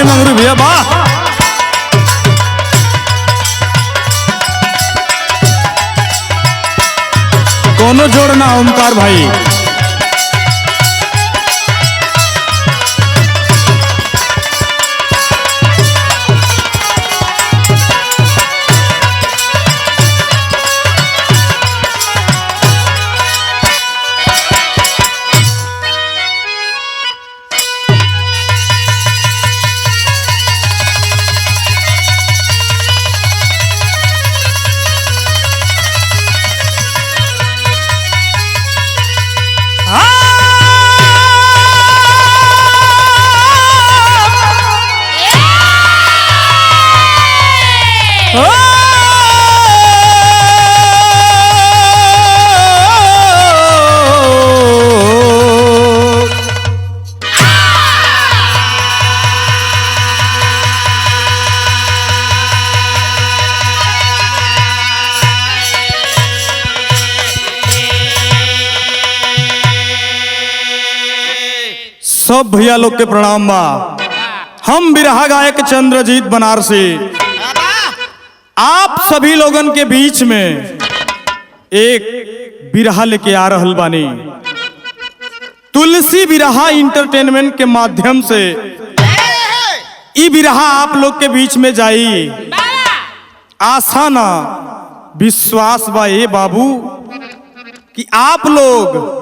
मंगरू भैया वाह। कोनो जोड़ना ओमकार भाई। सब भैया लोग के प्रणाम बा। हम बिरहा गायक चंद्रजीत बनारसी आप सभी लोगन के बीच में एक बिरहा लेके आ रहल बानी। तुलसी बिरहा इंटरटेनमेंट के माध्यम से ई बिरहा आप लोग के बीच में जाई। आशा ना विश्वास बा ए बाबू कि आप लोग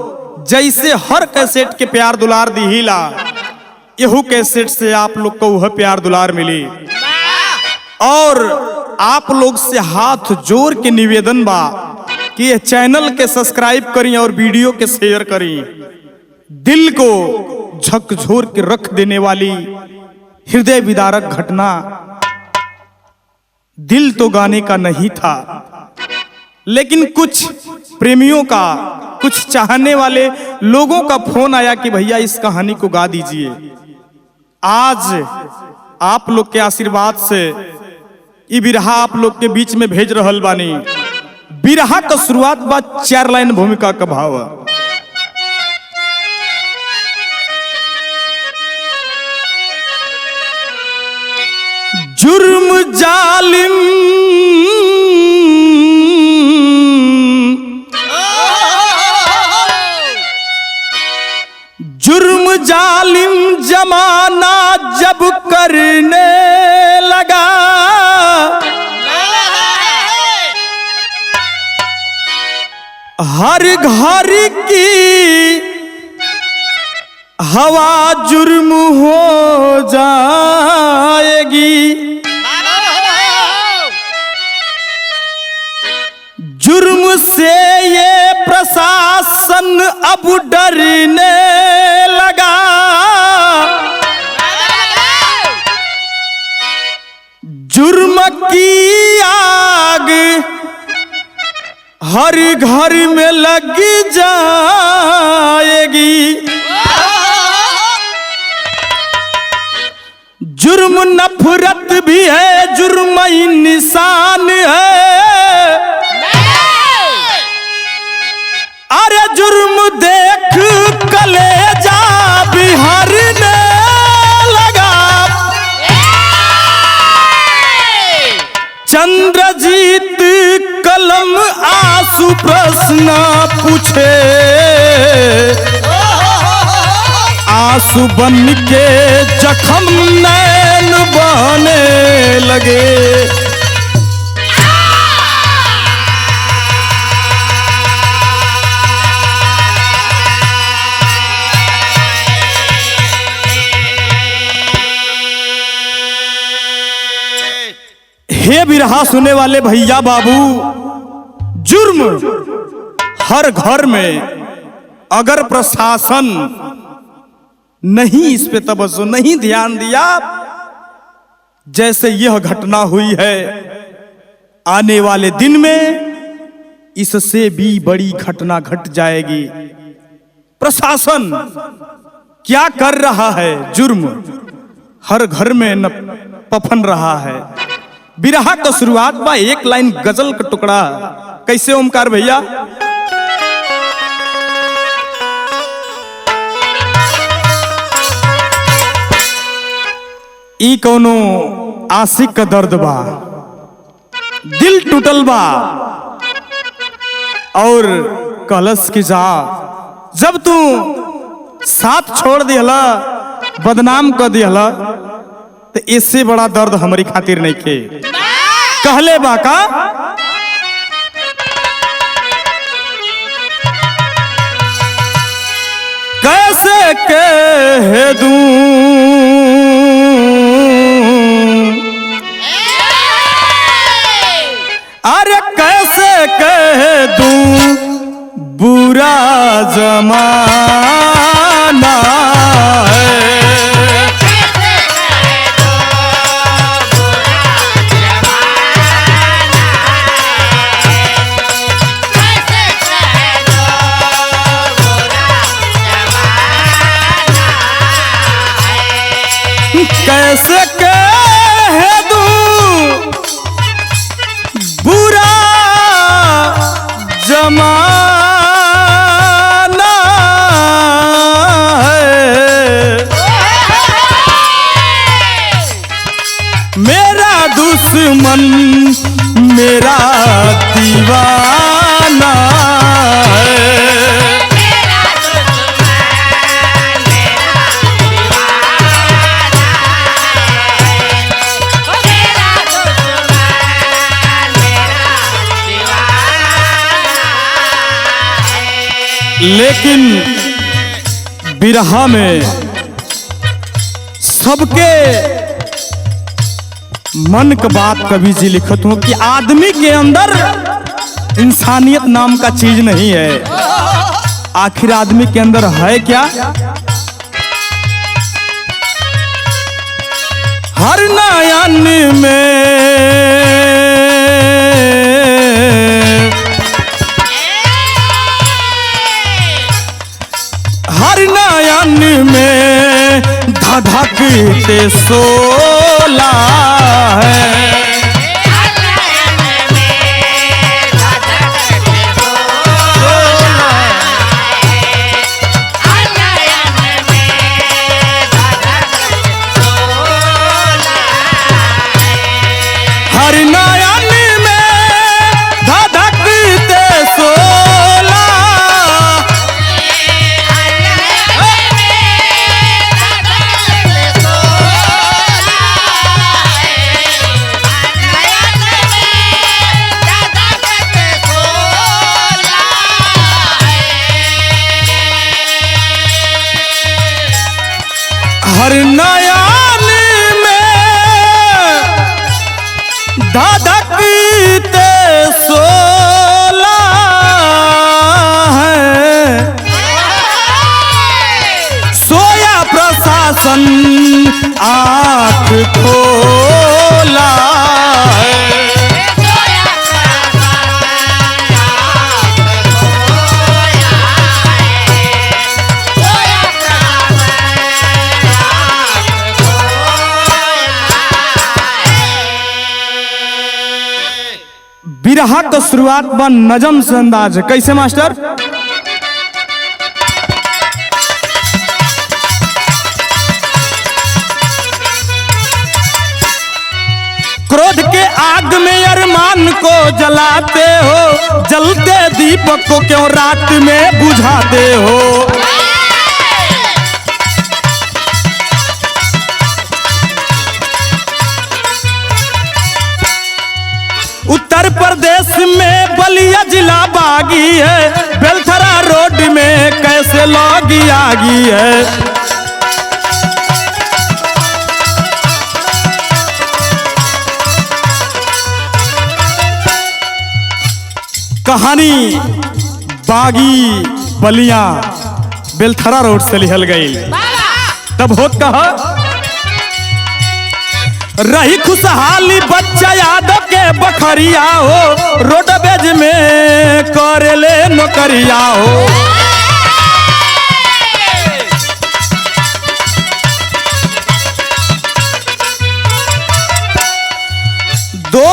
जैसे हर कैसेट के प्यार दुलार दिहिला, यहू कैसेट से आप लोग को वह प्यार दुलार मिली। और आप लोग से हाथ जोड़ के निवेदन बा कि ये चैनल के सब्सक्राइब करी और वीडियो के शेयर करी। दिल को झकझोर के रख देने वाली हृदय विदारक घटना, दिल तो गाने का नहीं था लेकिन कुछ प्रेमियों का, कुछ चाहने वाले लोगों का फोन आया कि भैया इस कहानी को गा दीजिए। आज आप लोग के आशीर्वाद से ये बिरहा आप लोग के बीच में भेज रहल बानी। बिरहा का शुरुआत बा 4 लाइन भूमिका का भाव। जुर्म जालिम जुर्म जालिम जमाना जब करने लगा, हर घर की हवा जुर्म हो जाएगी। जुर्म से ये प्रशासन अब डरने लगा, जुर्म की आग हर घर में लग जाएगी। जुर्म नफरत भी है, जुर्म इंसान है। अरे जुर्म देख कलेजा बिहारने लगा। चंद्रजीत कलम आंसू प्रश्न पूछे, आंसू बन के जख्म नैन बहने लगे। हे बिरहा सुने वाले भैया बाबू, जुर्म हर घर में, अगर प्रशासन नहीं इस पे तवज्जो नहीं ध्यान दिया, जैसे यह घटना हुई है, आने वाले दिन में इससे भी बड़ी घटना घट जाएगी। प्रशासन क्या कर रहा है? जुर्म हर घर में न पफन रहा है। बिरहा का शुरुआत बा 1 लाइन गजल का टुकड़ा। कैसे ओमकार भैया? ई कौनो आशिक का दर्द बा, दिल टूटल बा और कलश की जा जब तू साथ छोड़ दिहला, बदनाम कर दिहला, तो इससे बड़ा दर्द हमारी खातिर नहीं के। कहले बा का कैसे कह दूं अरे कैसे कह दूं बुरा जमाना है। कैसे कह दूं बुरा जमाना है, मेरा दुश्मन मेरा दीवाना है। लेकिन बिरहा में सबके मन का बात कवि जी लिखत हूं कि आदमी के अंदर इंसानियत नाम का चीज नहीं है। आखिर आदमी के अंदर है क्या? हर नयन में हर नयन में धधकते सोला है। हर नयन में धधकते सोला हर नयन में धधकते सोला है। सोया प्रशासन आँख खोला है। बिरहा का शुरुआत बा नजम से अंदाज है। कैसे मास्टर? क्रोध के आग में अरमान को जलाते हो, जलते दीपक को क्यों रात में बुझाते हो। उत्तर प्रदेश में बलिया जिला बागी है, बेलथरा रोड में कैसे लौगी आगी है। कहानी बागी बलिया बेलथरा रोड से लिखल गई। तब होत कहा रही खुशहाली बच्चा यादव के बखरिया हो, रोडवेज में करेले नौकरिया हो। दो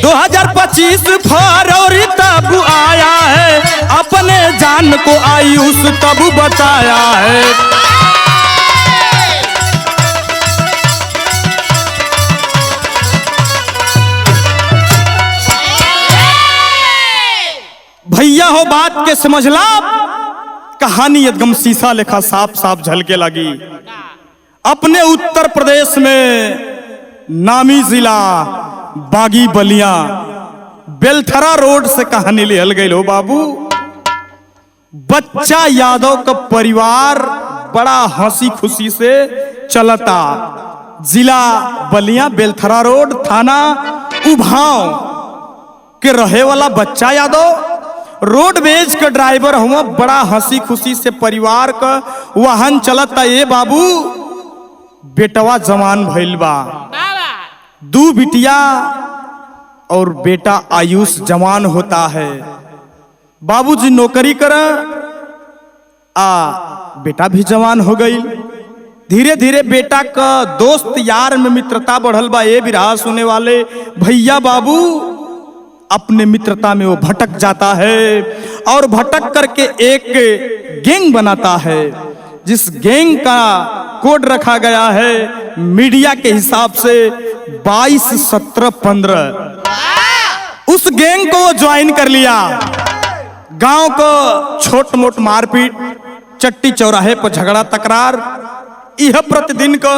2025 25 फरवरी तब आया है, अपने जान को आयुष तब बचाया है। भैया हो बात के समझला, कहानी एकदम शीशा लेखा साफ साफ झलके लगी। अपने उत्तर प्रदेश में नामी जिला बागी बलिया बेलथरा रोड से कहानी लिहल गई हो बाबू। बच्चा यादव का परिवार बड़ा हंसी खुशी से चलता। जिला बलिया बेलथरा रोड थाना उभाव के रहे वाला बच्चा यादव रोडवेज का ड्राइवर हुआ। बड़ा हंसी खुशी से परिवार का वाहन चलता। ये बाबू बेटवा जवान भइल बा, 2 बिटिया और बेटा आयुष जवान होता है। बाबूजी नौकरी कर बेटा भी जवान हो गई। धीरे धीरे बेटा का दोस्त यार में मित्रता बढ़ल बा। ये बिरहा सुने वाले भैया बाबू अपने मित्रता में वो भटक जाता है और भटक करके एक गैंग बनाता है, जिस गैंग का कोड रखा गया है मीडिया के हिसाब से 22, 17, 15। उस गैंग को वो ज्वाइन कर लिया। गांव को छोट मोट मारपीट, चट्टी चौराहे पर झगड़ा तकरार, यह प्रतिदिन का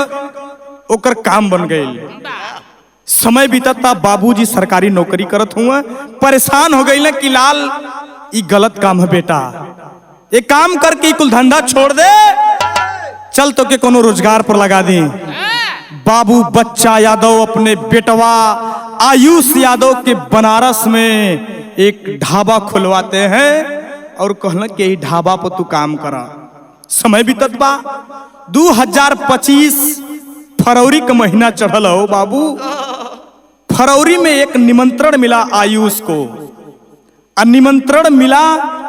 ओकर काम बन गई। समय बीतता, बाबूजी सरकारी नौकरी करत हुआ। परेशान हो गई ना कि लाल ये गलत काम है बेटा, ये काम करके कुल धंधा छोड़ दे, चल तो के कोनो रोजगार पर लगा दी। बाबू बच्चा यादव अपने बेटवा आयुष यादव के बनारस में एक ढाबा खुलवाते हैं और कहना कि यही ढाबा पर तू काम करा। समय बीतत बा, 2025 फरवरी का महीना चढ़ल हो बाबू। फरवरी में एक निमंत्रण मिला आयुष को। निमंत्रण मिला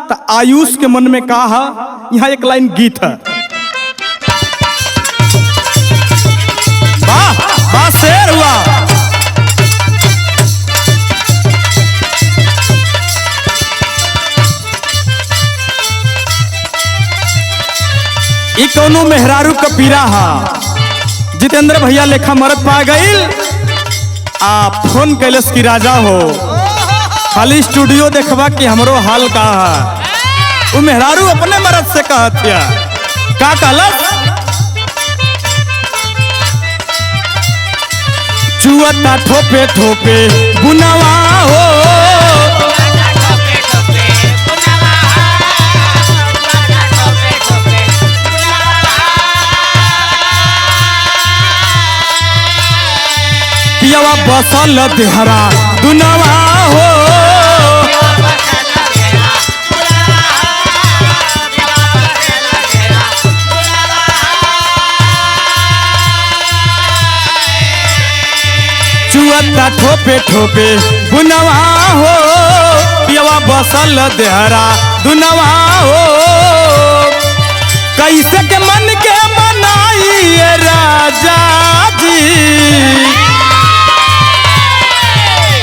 तो आयुष के मन में कहा, यहाँ एक लाइन गीत है, वाह वाह शेर हुआ। ई कौनो मेहरारू का पीरा हा। जितेंद्र भैया लेखा मरद पा गई। फोन कैलस की राजा हो, खाली स्टूडियो देखवा कि हमरो हाल का है। वो मेहरारू अपने मरद से कहतिया का कहलस, चुअता ठोपे ठोपे बुनवा हो, पियवा बसल देहरा दुनवा हो, चुअता ठोपे ठोपे बुनवा हो, पियवा बसल देहरा दुनवा हो। कैसे के मन के मनाई राजा जी,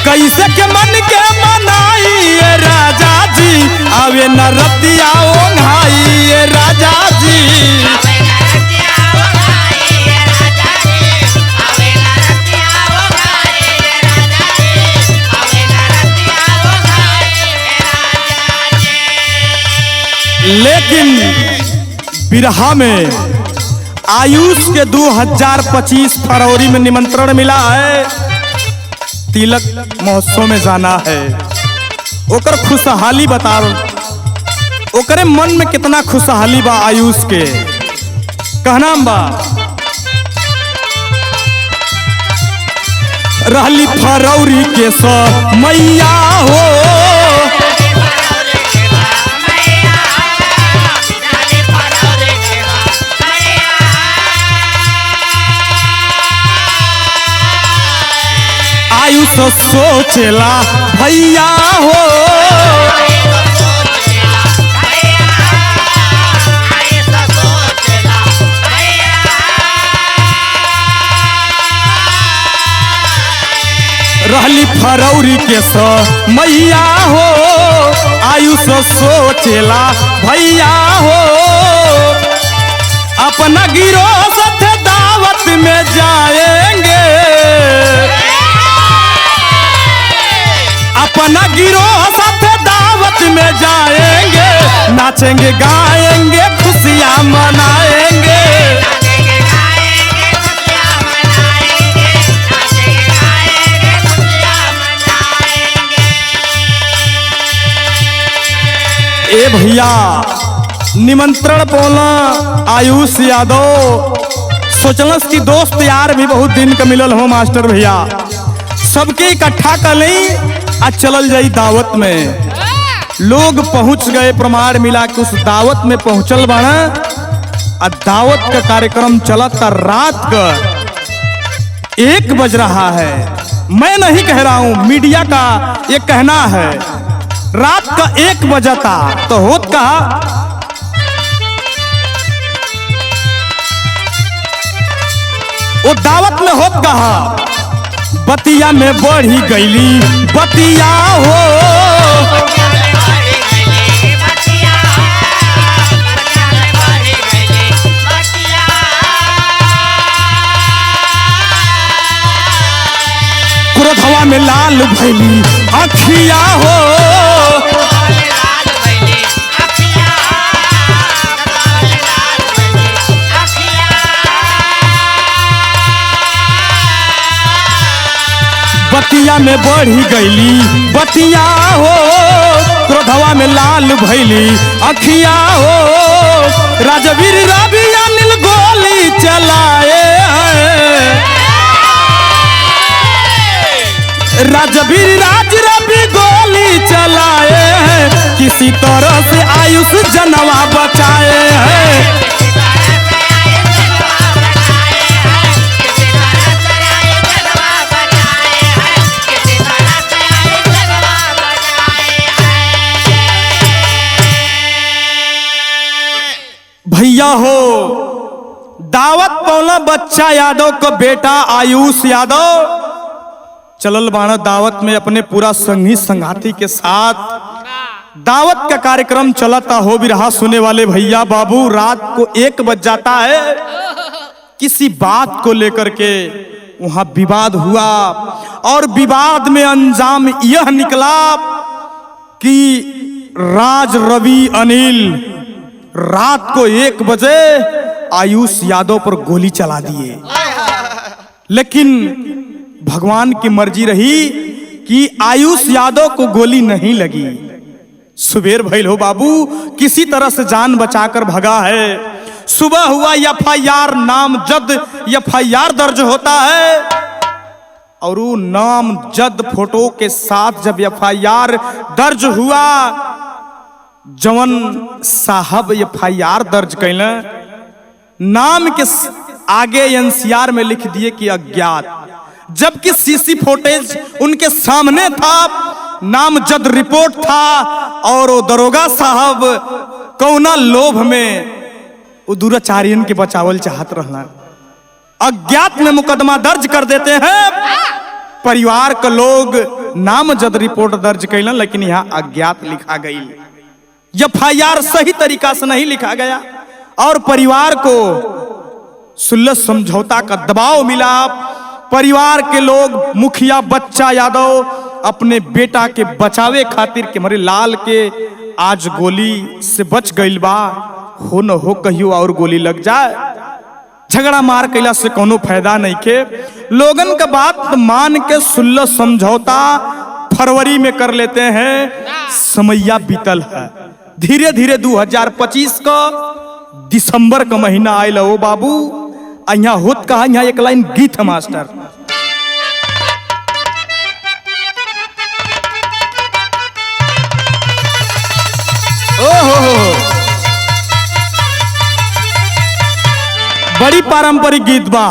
कैसे के मन के मनाई राजा जी, आवे न रतिया ओंघाई राजा जी। लेकिन बिरहा में आयुष के 2025 फरवरी में निमंत्रण मिला है, तिलक महोत्सव में जाना है। ओकर खुशहाली बताओ, ओकरे मन में कितना खुशहाली बा आयुष के। कहना बा, रहली फरवरी के मैया हो, आयुष सोचेला भैया हो, रहली फरवरी के मैया हो, आयुष सोचेला भैया हो, अपना गिरोह साथ दावत में जाएंगे, अपना गिरोह साथ दावत में जाएंगे, नाचेंगे गाएंगे खुशियां मनाएंगे। ए भैया निमंत्रण पौला आयुष यादव सोचलस कि दोस्त यार भी बहुत दिन का मिलल हो मास्टर भैया, सबके इकट्ठा कर ली आ चलल जाई दावत में। लोग पहुंच गए, प्रमाण मिला कि उस दावत में पहुंचल बाना। आ दावत का कार्यक्रम चला था रात का 1 बज रहा है। मैं नहीं कह रहा हूं, मीडिया का ये कहना है। रात का 1 बजा था तो होत कहा, वो दावत में होत कहा, बतिया में बढ़ी गईली बतिया हो, क्रोधवा में लाल भैली अखिया हो, बतिया में बढ़ी गईली बतिया हो, क्रोधवा में लाल भैली अखिया हो, राजवीर रवि अनिल गोली चलाए हैं, राजवीर राज रवि गोली चलाए हैं, किसी तरह से आयुष जनवा बचाए हैं। भैया हो दावत पौला बच्चा यादव का बेटा आयुष यादव चलल बाना दावत में अपने पूरा संगी संगाती के साथ। दावत का कार्यक्रम चलता हो भी रहा। सुने वाले भैया बाबू, रात को 1 बज जाता है। किसी बात को लेकर के वहां विवाद हुआ और विवाद में अंजाम यह निकला कि राज रवि अनिल रात को 1 बजे आयुष यादव पर गोली चला दिए। लेकिन भगवान की मर्जी रही कि आयुष यादव को गोली नहीं लगी। सुबेर भइल हो बाबू, किसी तरह से जान बचाकर भगा है। सुबह हुआ एफआईआर नामजद एफआईआर दर्ज होता है और वो नामजद फोटो के साथ जब एफआईआर दर्ज हुआ, जवन साहब एफआईआर दर्ज कैल नाम के आगे एनसीआर में लिख दिए कि अज्ञात, जबकि सीसी फुटेज उनके सामने था, नामजद रिपोर्ट था और वो दरोगा साहब कौना लोभ में वो दुराचारियन के बचावल चाहत रहना। अज्ञात में मुकदमा दर्ज कर देते हैं। परिवार के लोग नामजद रिपोर्ट दर्ज कैलन, लेकिन यहाँ अज्ञात लिखा गई। एफआईआर सही तरीका से नहीं लिखा गया और परिवार को सुलह समझौता का दबाव मिला। परिवार के लोग, मुखिया बच्चा यादव अपने बेटा के बचावे खातिर के हमारे लाल के आज गोली से बच गइल बा, हो न हो कहियो और गोली लग जाए। झगड़ा मार कैला से कोनो फायदा नहीं के। लोगन का बात मान के सुलह समझौता फरवरी में कर लेते हैं। समैया बीतल है। धीरे धीरे 2025 का दिसंबर का महीना आयल हो बाबू। यहाँ होत कहा, यहाँ एक लाइन गीत है मास्टर। ओहो, बड़ी पारंपरिक गीत बा।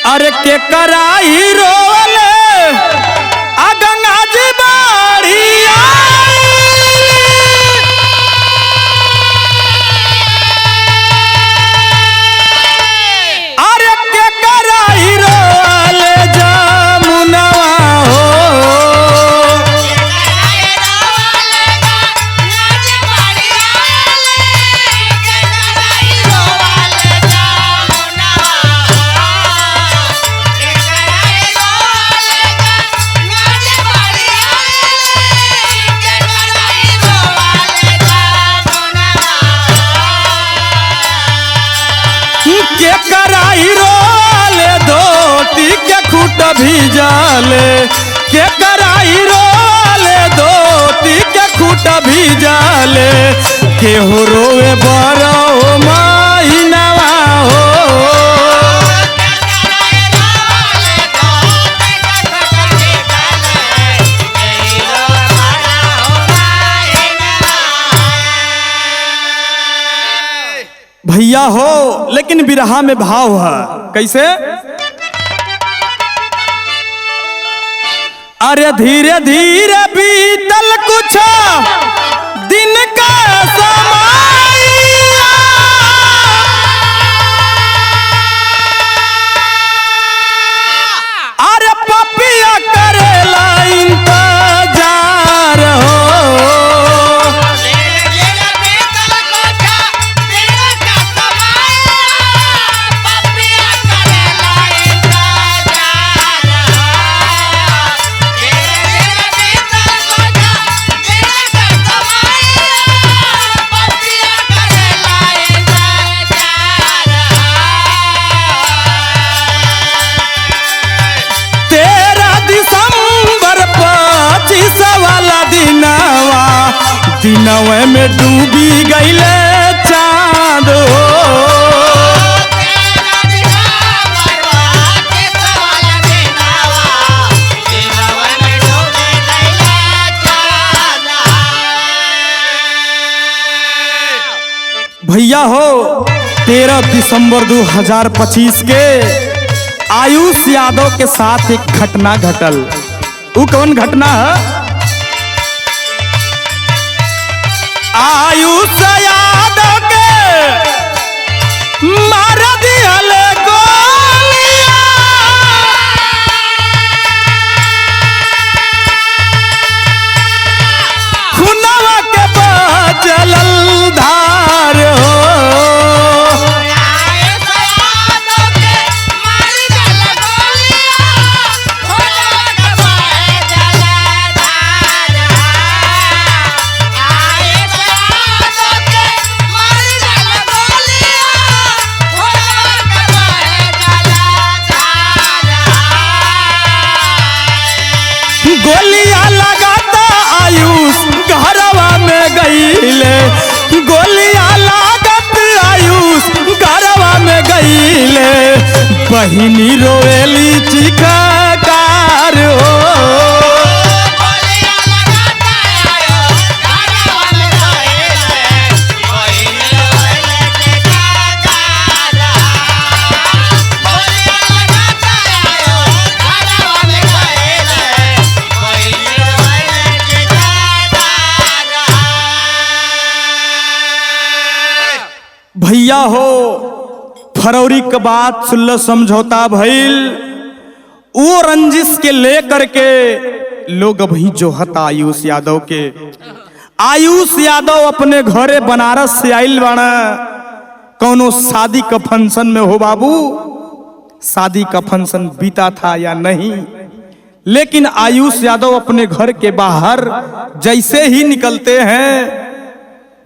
अरे के कराई रोले आ गंगा जी बाड़िया, अरे के कराई रोले जमुनवा हो, भीजाले के कराई रोले धोती के खूटा भीजाले के हो रोवे बड़ा हो महीनावा हो। भैया हो लेकिन बिरहा में भाव है कैसे? अरे धीरे धीरे बीतल कुछ दिन का समय, अरे पपिया करेला इंतजार हो। दिनवे में डूबी गईले चांद हो। भैया हो 13 दिसंबर 2025 के आयुष यादव के साथ एक घटना घटल। वो कौन घटना है? आयुष यादव के मार दियल गोलियां, खुनवा के बजल धार हो। गोलियां लगाता आयुष घरवा में गईले, गोलियां लागत आयुष घरवा में गईले, बहिनी रोएली चिखकार हो। भैया हो फरवरी के बाद 16 समझौता भइल, वो रंजिश के लेकर के लोग अभी जोहता आयुष यादव के। आयुष यादव अपने घरे बनारस से आइल बाना, कौनो शादी का फंक्शन में हो बाबू। शादी का फंक्शन बीता था या नहीं, लेकिन आयुष यादव अपने घर के बाहर जैसे ही निकलते हैं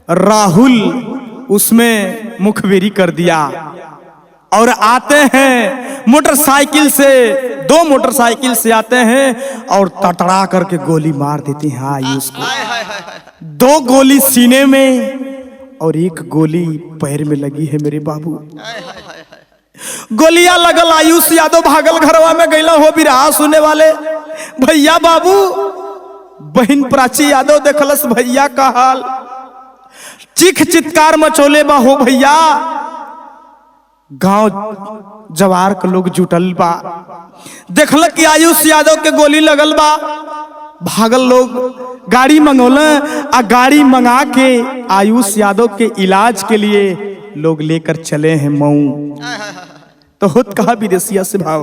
राहुल उसमें मुखबिरी कर दिया और आते हैं मोटरसाइकिल से, 2 मोटरसाइकिल से आते हैं और तड़तड़ा करके गोली मार देती हैं आयुष को। 2 गोली सीने में और 1 गोली पैर में लगी है मेरे बाबू। गोलियां लगल, आयुष यादव भागल घरवा में गईला हो बिरहा सुने वाले भैया बाबू। बहन प्राची यादव देखलस भैया का हाल, चीख चित्कार मचोले बा हो भैया। गांव जवार के लोग जुटल बा, देखल कि आयुष यादव के गोली लगल बा। भागल लोग, गाड़ी मंगौल आ गाड़ी मंगा के आयुष यादव के इलाज के लिए लोग लेकर चले हैं मऊ। तो खुद कहा विदेशिया से भाव,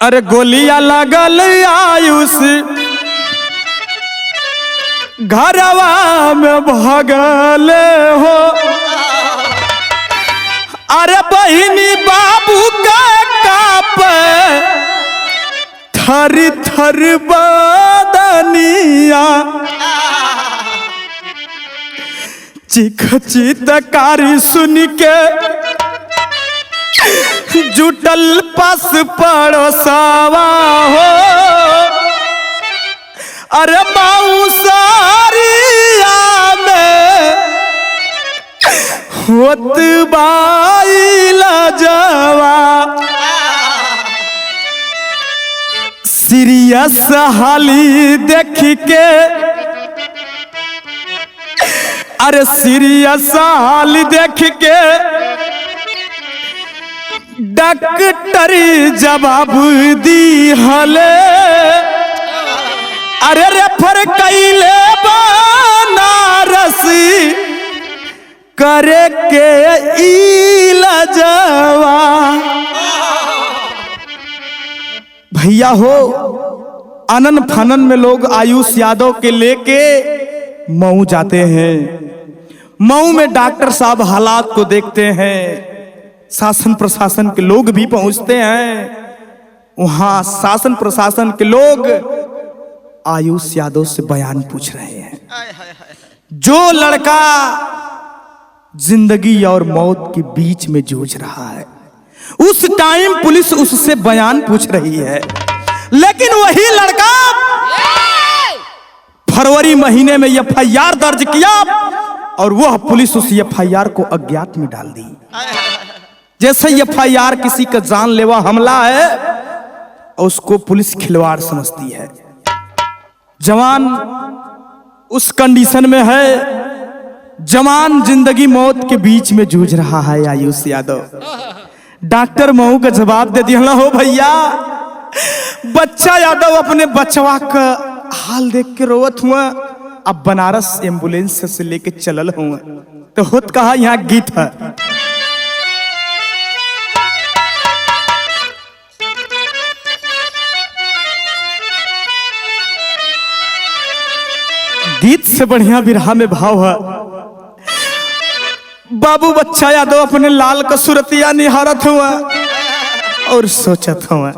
अरे गोलियां लगल आयुष घरवा में भगल हो। अरे बहिनी बाबू का काप थर थर बदनिया, चीख चीतकारी सुन के जुटल पास पड़ोसावा हो, अरे मऊसारिया में होत बाइला जवा, सीरियस हाली देख के, अरे सीरियस हाली देख के डॉक्टर जवाब दी हले, अरे रेफर कैले बनारस करे के इलाजवा। भैया हो, आनन फानन में लोग आयुष यादव के लेके मऊ जाते हैं। मऊ में डॉक्टर साहब हालात को देखते हैं, शासन प्रशासन के लोग भी पहुंचते हैं। वहां शासन प्रशासन के लोग आयुष यादव से बयान पूछ रहे हैं। जो लड़का जिंदगी और मौत के बीच में जूझ रहा है, उस टाइम पुलिस उससे बयान पूछ रही है, लेकिन वही लड़का फरवरी महीने में एफआईआर दर्ज किया और वह पुलिस उस एफआईआर को अज्ञात में डाल दी। जैसे एफआईआर किसी का जानलेवा हमला है, उसको पुलिस खिलवाड़ समझती है। जवान उस कंडीशन में है, जवान जिंदगी मौत के बीच में जूझ रहा है आयुष यादव। डॉक्टर मऊ का जवाब दे दिया, हो भैया, बच्चा यादव अपने बचवा का हाल देख के रोवत हुआ, अब बनारस एम्बुलेंस से लेके चलल हुआ। तो होत कहा यहाँ गीत है, गीत से बढ़िया बिरहा में भाव है। बाबू बच्चा यादव अपने लाल का सूरतिया निहारत हुआ और सोचत हुआ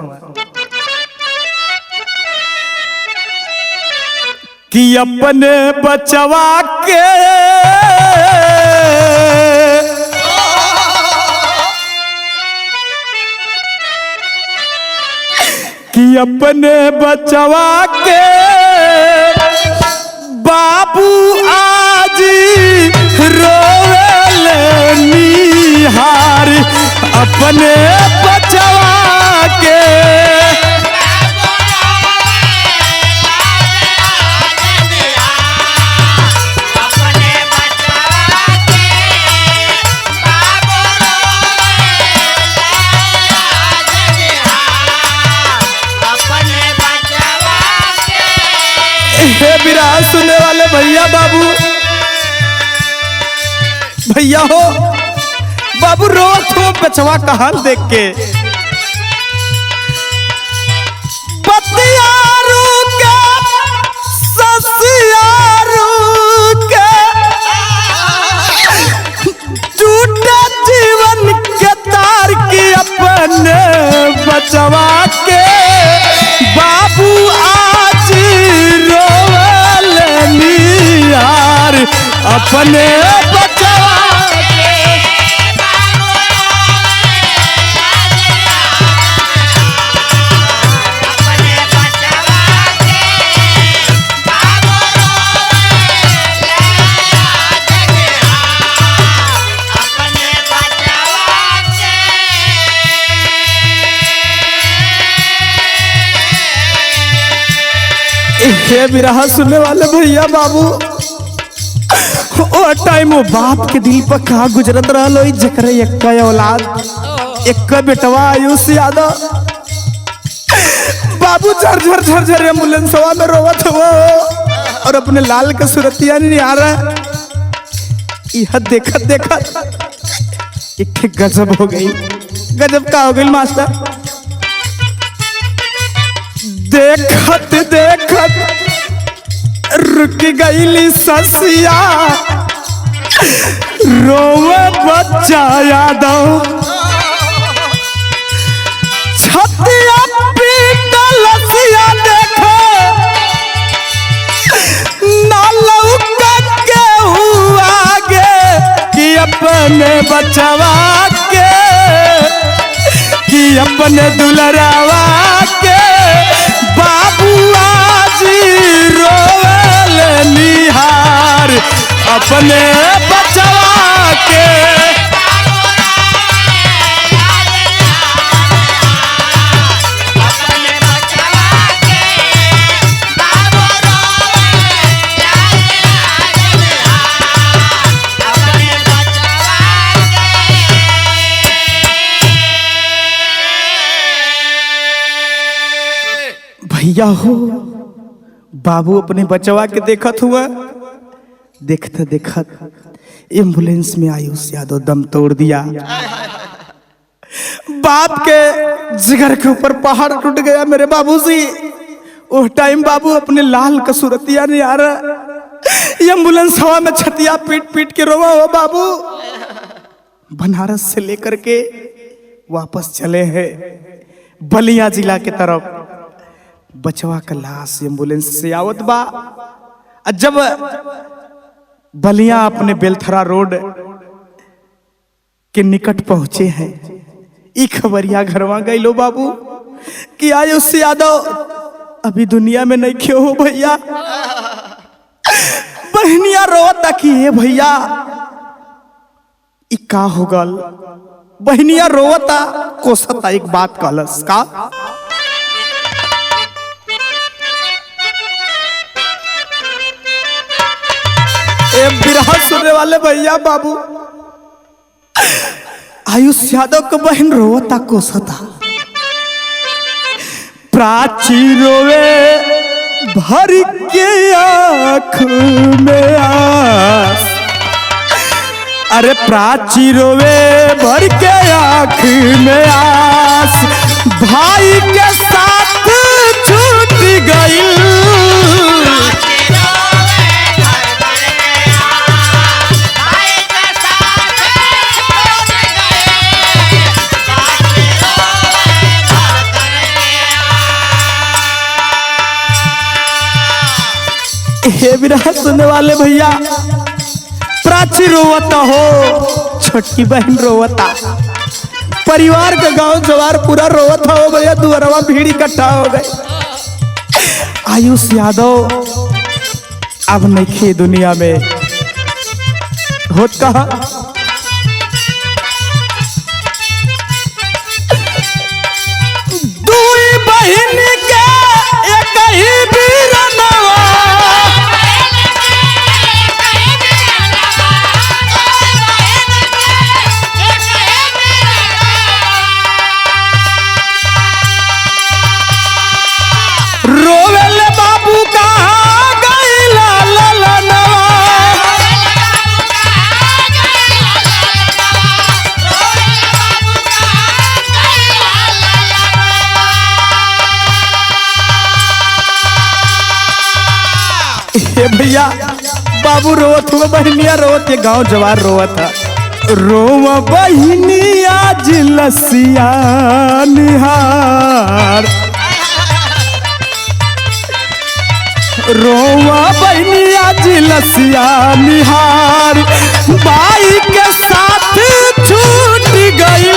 कि अपने बचवा के बाबू आज रोवेले निहार अपने बचवा के। बिरहा सुनने वाले भैया बाबू, भैया हो, बाबू रोत हो बचवा का हाल देख के। बतियारू के ससियारू के टूटा जीवन के तार की अपने बचवा के। बाबू आज यार अपने बचवा के। ये बिरहा सुनने वाले भैया बाबू, ओ टाइम वो बाप के दिल पर कहा गुजरत रहा, जकरे एक औलाद एक बेटवा आयुष यादव। बाबू झरझर झरझर एम्बुलेंसवा में रोवत हुआ और अपने लाल का सूरतिया नहीं आ रहा। यह देखत देखत एक गजब हो गई। गजब का हो गई मास्टर, देखत देखत रुक गईली ससिया, रोवे बच्चा यादव। छतिया पीटल सिया देखो ना लौका के हुआ आगे, बचवा के कि अपने दुलरावा के बाबुआ जी रोवल निहार अपने बचवा के। भैया हो बाबू अपने बचवा के देखत हुआ, देखते देखत एम्बुलेंस में आयुष यादव दम तोड़ दिया। बाप के जिगर के ऊपर पहाड़ टूट गया मेरे बाबू जी। उस टाइम बाबू अपने लाल कसूरतिया नहीं आ रहा, एम्बुलेंस हवा में छतिया पीट पीट के रोवा हो बाबू। बनारस से लेकर के वापस चले हैं बलिया जिला के तरफ। बचवा का लाश एम्बुलेंस से आवत बा। जब बलिया अपने बेलथरा रोड के निकट पहुंचे हैं, ई खबरिया घरवा गई लो बाबू कि आयुष यादव अभी दुनिया में नहीं क्यों हो भैया। बहनिया रोता कि ये भैया ई का हो गल। बहनिया रोता कोसता एक बात कहलस का, बिरहा सुनने वाले भैया बाबू, आयुष यादव को बहन रोता कोसता। प्राची रोवे भर के आँख में आस, अरे प्राची रोवे भर के आँख में आस, भाई के साथ छूट गई। हे बिरहा सुनने वाले भैया, प्राची रोवता हो, छोटकी बहन रोवता, परिवार का गांव जवार पूरा रोवता हो भैया। दुआरवा भीड़ इकट्ठा हो गए। आयुष यादव अब नहीं दुनिया में होत कहा। दुई बहन के एक ही बीरनवा, रोवेले बाबू कहाँ गइला ललनवा। हे भैया बाबू रोवत हुआ, बहनिया रोवत, ये गांव जवार रोवत था। रोवा बहनिया जिलसिया निहार, रोवा बहनिया जिलसिया निहार, बाई के साथ छूट गई।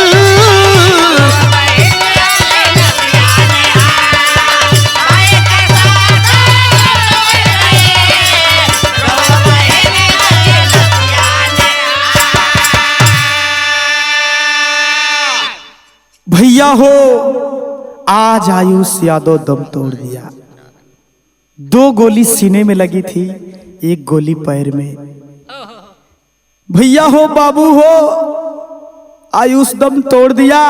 भैया हो आज आयुष यादव दम तोड़ दिया। 2 गोली सीने में लगी थी, 1 गोली पैर में। भैया हो बाबू हो आयुष दम तोड़ दिया।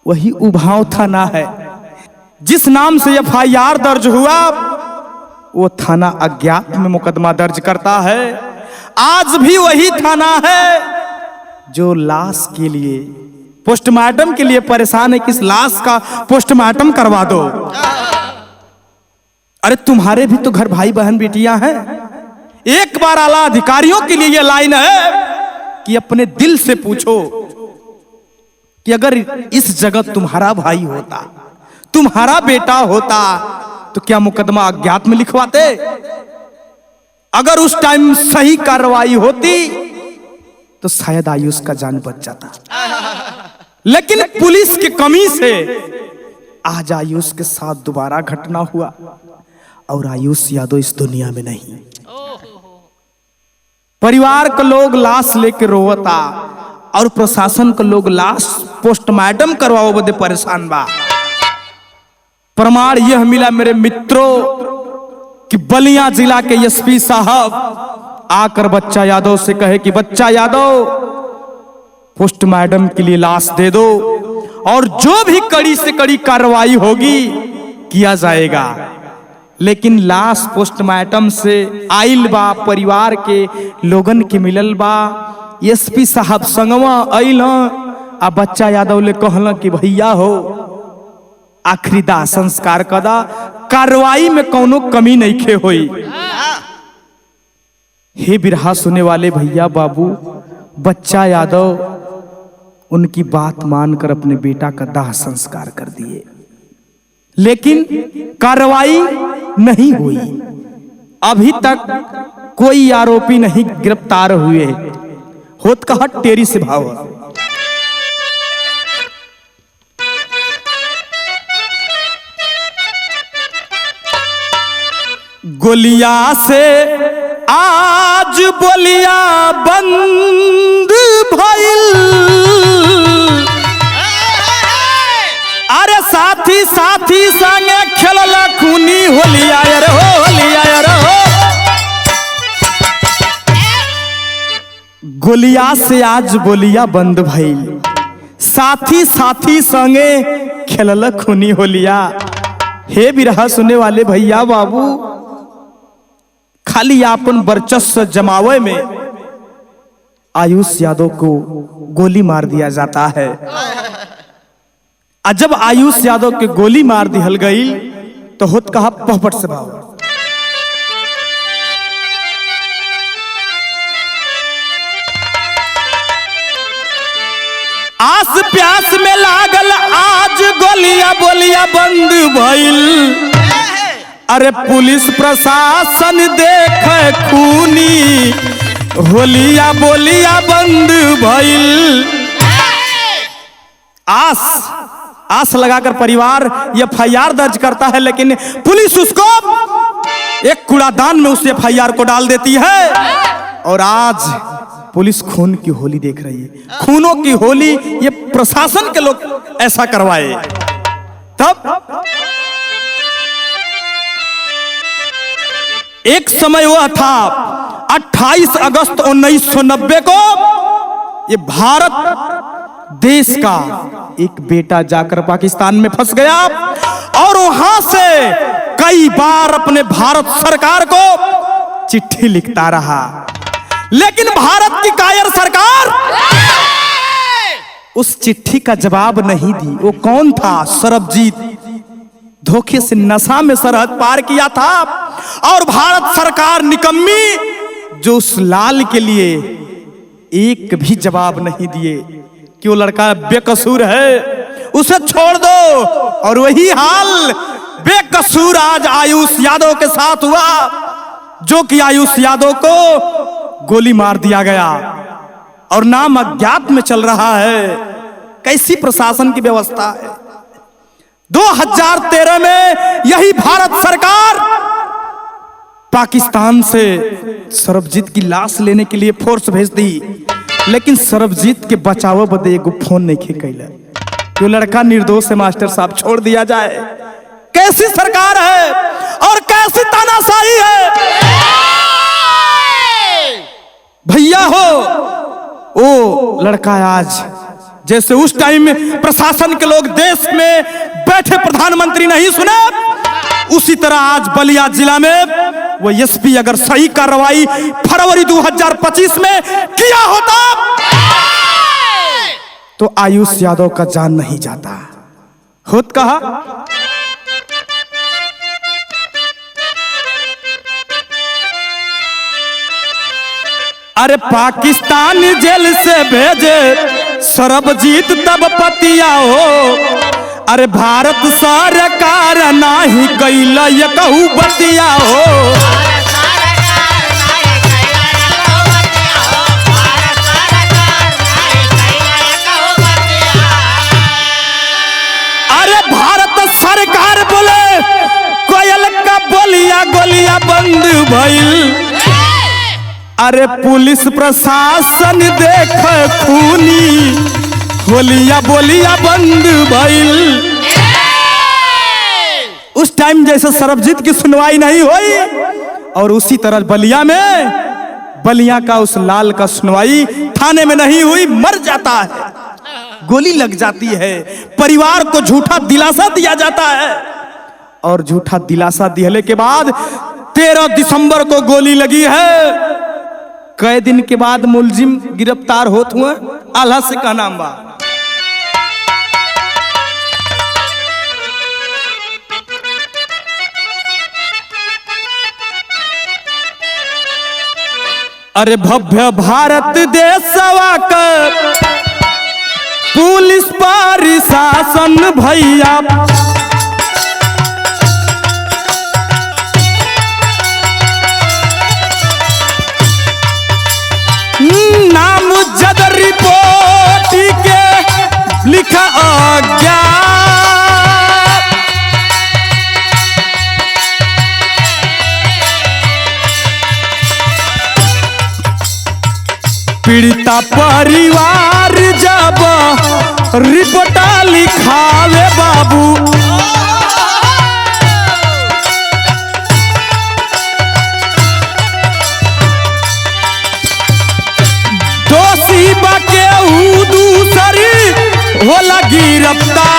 वही उभाव थाना है जिस नाम से FIR दर्ज हुआ, वो थाना अज्ञात में मुकदमा दर्ज करता है। आज भी वही थाना है जो लाश के लिए पोस्टमार्टम के लिए परेशान है कि इस लाश का पोस्टमार्टम करवा दो। अरे तुम्हारे भी तो घर भाई बहन बेटियां हैं। एक बार आला अधिकारियों के लिए यह लाइन है कि अपने दिल से पूछो कि अगर इस जगह तुम्हारा भाई होता, तुम्हारा बेटा होता, तो क्या मुकदमा अज्ञात में लिखवाते? अगर उस टाइम सही कार्रवाई होती तो शायद आयुष का जान बच जाता, लेकिन पुलिस की कमी से आज आयुष के साथ दोबारा घटना हुआ और आयुष यादव इस दुनिया में नहीं। परिवार के लोग लाश लेके रोवता और प्रशासन के लोग लाश पोस्टमार्टम करवाओ बदे परेशान बा। प्रमाण यह मिला मेरे मित्रों कि बलिया जिला के एसपी साहब आकर बच्चा यादव से कहे कि बच्चा यादव पोस्टमार्टम के लिए लाश दे दो और जो भी कड़ी से कड़ी कार्रवाई होगी किया जाएगा। लेकिन लाश पोस्टमार्टम से आइल बा, परिवार के लोगन के मिलल बा, एसपी साहब संगवा आइल आ बच्चा यादव ले कहल कि भैया हो आखिरी दाह संस्कार कदा, कार्रवाई में कोनो कमी नहीं खे होई। हे बिरहा सुने वाले भैया बाबू, बच्चा यादव उनकी बात मानकर अपने बेटा का दाह संस्कार कर दिए, लेकिन कार्रवाई नहीं हुई। अभी तक कोई आरोपी नहीं गिरफ्तार हुए। होत कहा टेरी से भाव। गोलिया से आज बोलिया बंद भइल, अरे साथी साथी संगे खेलला खूनी होलिया रे हो, होलिया रे हो। गोलिया से आज बोलिया बंद भइल, साथी साथी संगे खेलला खूनी होलिया। हे बिरहा सुने वाले भैया बाबू, खाली आपन वर्चस्व जमावे में आयुष यादव को गोली मार दिया जाता है। जब आयुष यादव के गोली मार दिहल गई तो होत कहा पहपट से भाव। आस प्यास में लागल आज गोलिया बोलिया बंद भइल, अरे पुलिस प्रशासन देख खूनी होलिया बोलिया बंद भइल। आस लगाकर परिवार एफआईआर दर्ज करता है, लेकिन पुलिस उसको एक कूड़ादान में उस एफआईआर को डाल देती है। और आज पुलिस खून की होली देख रही है। खूनों की होली ये प्रशासन के लोग ऐसा करवाए। तब एक समय हुआ था 28 अगस्त 1990 को, ये भारत देश का एक बेटा जाकर पाकिस्तान में फंस गया और वहां से कई बार अपने भारत सरकार को चिट्ठी लिखता रहा, लेकिन भारत की कायर सरकार उस चिट्ठी का जवाब नहीं दी। वो कौन था? सरबजीत। धोखे से नशा में सरहद पार किया था और भारत सरकार निकम्मी जो उस लाल के लिए एक भी जवाब नहीं दिए कि वो लड़का बेकसूर है, उसे छोड़ दो। और वही हाल बेकसूर आज आयुष यादव के साथ हुआ, जो कि आयुष यादव को गोली मार दिया गया और नाम अज्ञात में चल रहा है। कैसी प्रशासन की व्यवस्था है। 2013 में यही भारत सरकार पाकिस्तान से सरबजीत की लाश लेने के लिए फोर्स भेज दी, लेकिन सरबजीत के बचाव बदे एगो फोन नहीं कैला। जो लड़का निर्दोष है मास्टर साहब, छोड़ दिया जाए। कैसी सरकार है और कैसी तानाशाही है भैया हो। ओ लड़का आज जैसे उस टाइम में प्रशासन के लोग देश में बैठे प्रधानमंत्री नहीं सुने, उसी तरह आज बलिया जिला में वो एसपी अगर सही कार्रवाई फरवरी 2025 में किया होता तो आयुष यादव का जान नहीं जाता। खुद कहा अरे पाकिस्तान जेल से भेजे सरबजीत तब पतिया हो, अरे भारत सरकार नाही कैल ये कहू बतिया हो। गोलियां बंद भइल। अरे पुलिस प्रशासन देख खूनी, होलिया बोलिया बंद भइल। उस टाइम जैसे सरबजीत की सुनवाई नहीं हुई, और उसी तरह बलिया में, बलिया का उस लाल का सुनवाई थाने में नहीं हुई, मर जाता है, गोली लग जाती है। परिवार को झूठा दिलासा दिया जाता है, और झूठा दिलासा दिहले के बाद 13 दिसंबर को गोली लगी है। कई दिन के बाद मुलजिम गिरफ्तार होत हुए। आल्हा से का नाम बा? अरे भव्य भारत देशवा का पुलिस प्रशासन भैया, नाम जद रिपोर्ट के लिखा आज्ञा, पीड़िता परिवार जब रिपोर्टा लिखावे बाबू, दोषी बाके दूसरी होला गिरफ्तार।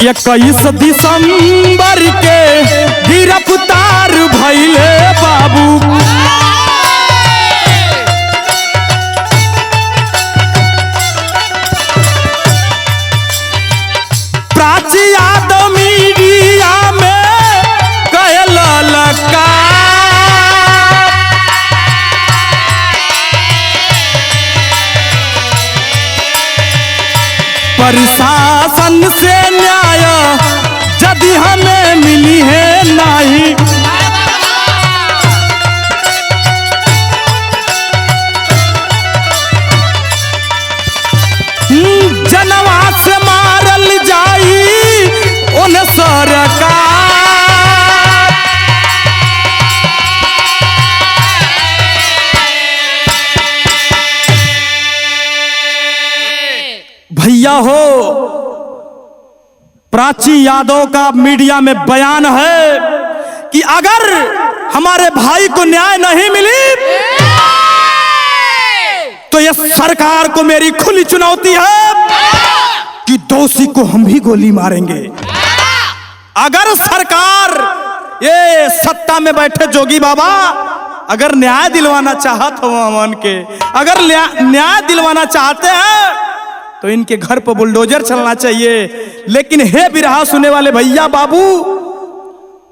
इक्कीस दिसंबर के गिरफ्तार भइले बाबू, प्राची यादव मीडिया में कहल लका, प्रशासन से न्याय यदि हमें मिली है नहीं, जनवा से मारल जाई उन सरकार। भैया हो, प्राची यादव का मीडिया में बयान है कि अगर हमारे भाई को न्याय नहीं मिली तो यह सरकार को मेरी खुली चुनौती है कि दोषी को हम भी गोली मारेंगे। अगर सरकार, ये सत्ता में बैठे जोगी बाबा अगर न्याय दिलवाना चाहत हो अमन के, अगर न्याय दिलवाना चाहते हैं तो इनके घर पर बुलडोजर चलना चाहिए। लेकिन हे बिरहा सुनने वाले भैया बाबू,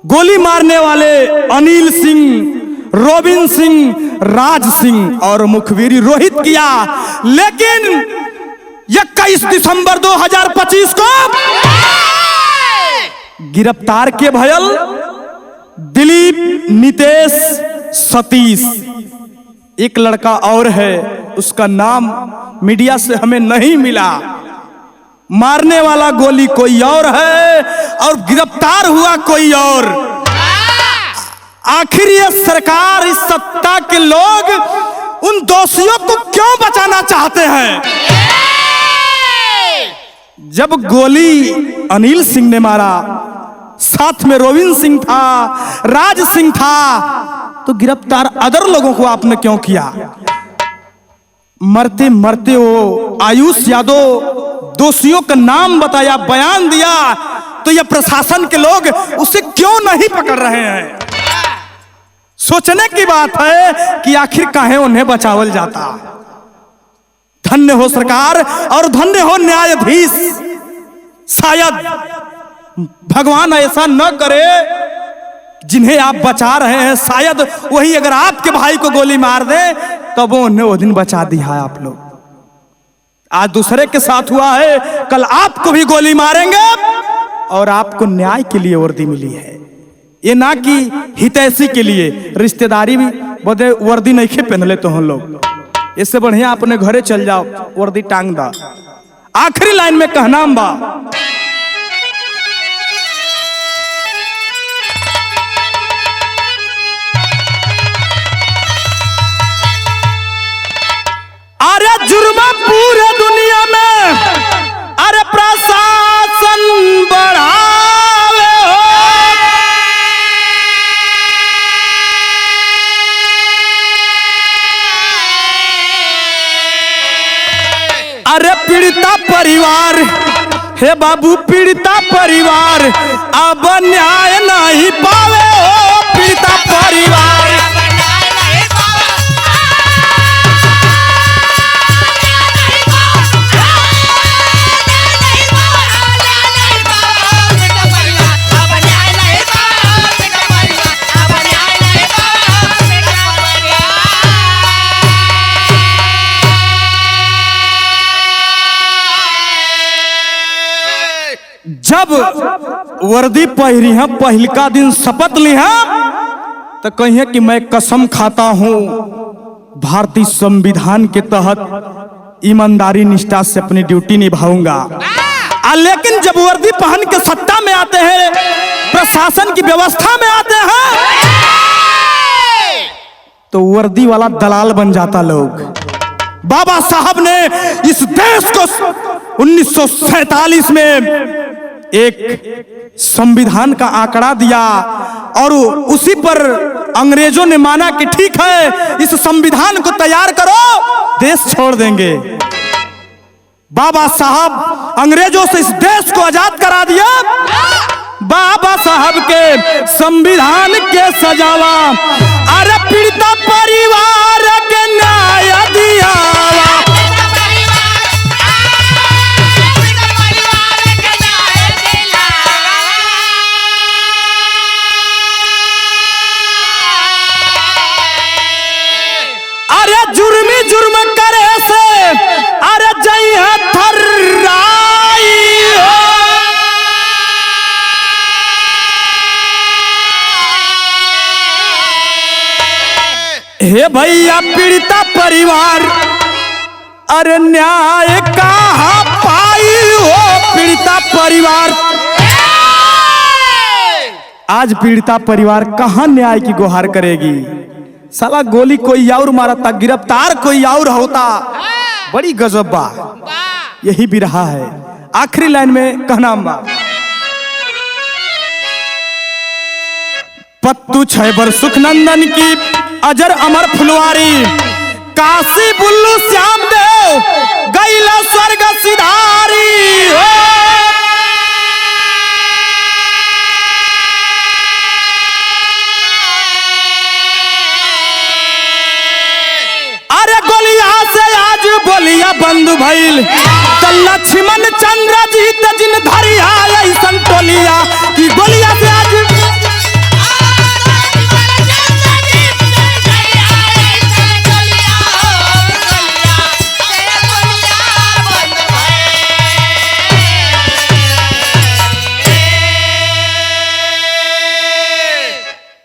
गोली मारने वाले अनिल सिंह, रोबिन सिंह, राज सिंह और मुखबिरी रोहित किया, लेकिन 21 दिसंबर 2025 को गिरफ्तार के भयल दिलीप, नितेश, सतीश, एक लड़का और है, उसका नाम मीडिया से हमें नहीं मिला। मारने वाला गोली कोई और है और गिरफ्तार हुआ कोई और। आखिर ये सरकार, इस सत्ता के लोग उन दोषियों को क्यों बचाना चाहते हैं? जब गोली अनिल सिंह ने मारा, साथ में रोबिन सिंह था, राज सिंह था, तो गिरफ्तार अदर लोगों को आपने क्यों किया? मरते मरते वो आयुष यादव दोषियों का नाम बताया, बयान दिया, तो ये प्रशासन के लोग उसे क्यों नहीं पकड़ रहे हैं? सोचने की बात है कि आखिर काहे उन्हें बचावल जाता। धन्य हो सरकार और धन्य हो न्यायाधीश। शायद भगवान ऐसा न करे, जिन्हें आप बचा रहे हैं, शायद वही अगर आपके भाई को गोली मार दे तब वो उन्हें वो दिन बचा दिया है। आप लोग आज दूसरे के साथ हुआ है, कल आपको भी गोली मारेंगे और आपको न्याय के लिए वर्दी मिली है, ये ना कि हितैषी के लिए। रिश्तेदारी भी बोधे वर्दी नहीं खे पहन ले तो हम लोग इससे बढ़िया अपने घरे चल जाओ, वर्दी टांग दा। आखिरी लाइन में कहना बा, अरे जुर्मा पूरे दुनिया में अरे प्रशासन बढ़ावे हो, अरे पीड़िता परिवार, हे बाबू पीड़िता परिवार अब न्याय नहीं पावे हो, पीड़िता परिवार। जब वर्दी पहरी है, पहलका दिन शपथ ली है, तो कहिए कि मैं कसम खाता हूं भारतीय संविधान के तहत ईमानदारी निष्ठा से अपनी ड्यूटी निभाऊंगा। लेकिन जब वर्दी पहन के सत्ता में आते हैं, प्रशासन की व्यवस्था में आते हैं, तो वर्दी वाला दलाल बन जाता लोग। बाबा साहब ने इस देश को 1947 में एक संविधान का आंकड़ा दिया और उसी पर अंग्रेजों ने माना कि ठीक है, इस संविधान को तैयार करो, देश छोड़ देंगे। बाबा साहब अंग्रेजों से इस देश को आजाद करा दिया। बाबा साहब के संविधान के सजावा, अरे पीड़िता परिवार के न्याय दिया। जुर्मी जुर्म करे से अरे जई है थर्राई हो, हे भैया पीड़िता परिवार अरे न्याय कहाँ पाई हो, पीड़िता परिवार। आज पीड़िता परिवार कहाँ न्याय की गुहार करेगी? साला गोली कोई और मारा था, गिरफ्तार कोई और होता। बड़ी गजब बा, यही भी रहा है। आखिरी लाइन में कहना बा, पत्तू छैबर सुखनंदन की अजर अमर फुलवारी, काशी बुल्लू श्याम देव गैला स्वर्ग सिधारी हो। बोलिया बंधु भइल तो लक्ष्मण चंद्र जी जिन